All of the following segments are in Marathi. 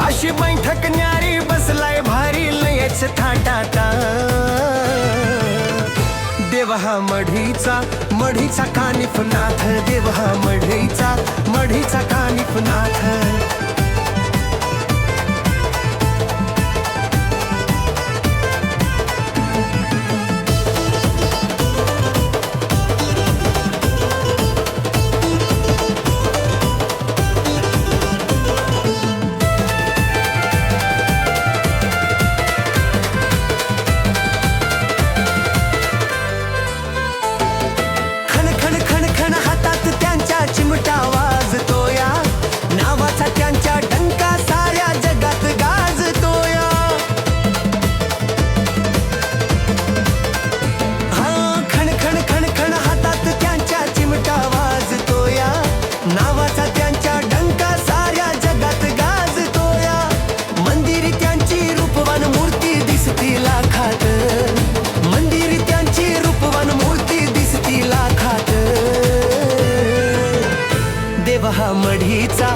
अशी बैठक न्यारी बसलाय भारी लयच थाटाता देव हा मढीचा कानिफनाथ देव हा मढीचा कानिफनाथ चिमटा वाजतोया नावाचा त्यांच्या डंका साऱ्या जगात गाजतोया खण खण खण खण हातात त्यांच्या चिमटा वाजतोया नावाचा त्यांच्या डंका साऱ्या जगात गाजतोया मंदिरी त्यांची रूपवान मूर्ती दिसती लाखात मंदिरी त्यांची रूपवान मूर्ती दिसती लाखात देव हा मढीचा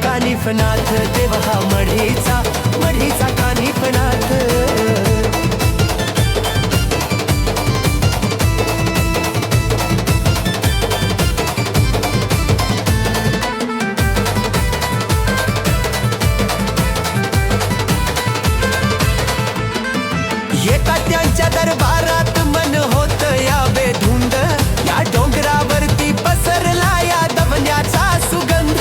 कानिफनाथ देव हा मढीचा कानिफनाथ येता त्यांच्या दरबारात मन होत या बेधुंद या डोंगरावरती पसरला या दवण्याचा सुगंध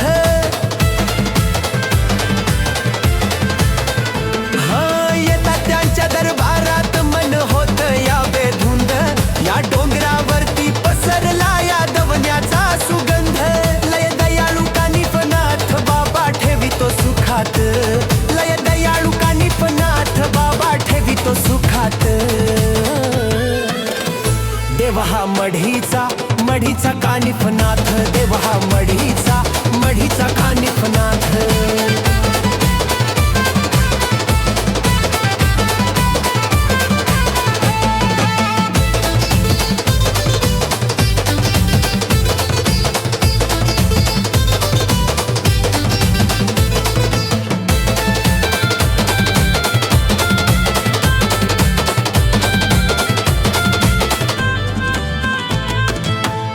येता त्यांच्या दरबारात मन होत या बेधुंद या डोंगरावरती पसरला या दवण्याचा सुगंध लय दयाळू कानिफनाथ बाबा ठेवितो सुखात लय दयाळू कानिफनाथ बाबा ठेवितो सुखात देव हा मढीचा कानिफनाथ देव हा मढीचा कानिफनाथ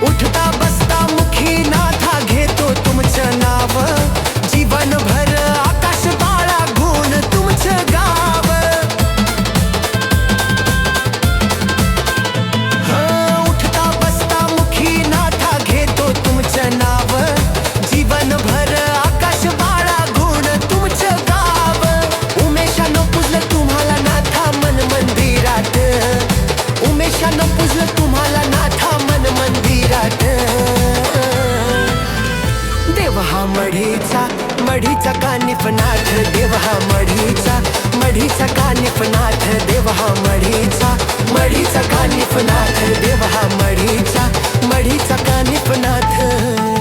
उठता बसता मुखी नाथा घेतो तुमचं नाव जीवनभर आकाश बाळा गुण तुमचं गाव उठता बसता मुखी नाथा घेतो तुमचं नाव जीवनभर आकाश बाळा गुण तुमचं गाव उमेशानं पुजलं तुम्हाला नाथा मन मंदिरात उमेशानं पुजलं तुम्हाला नाथा मन मंदिरात देव हा मढीचा कानिफनाथ देव हा मढीचा कानिफनाथ देव हा मढीचा कानिफनाथ देव हा मढीचा कानिफनाथ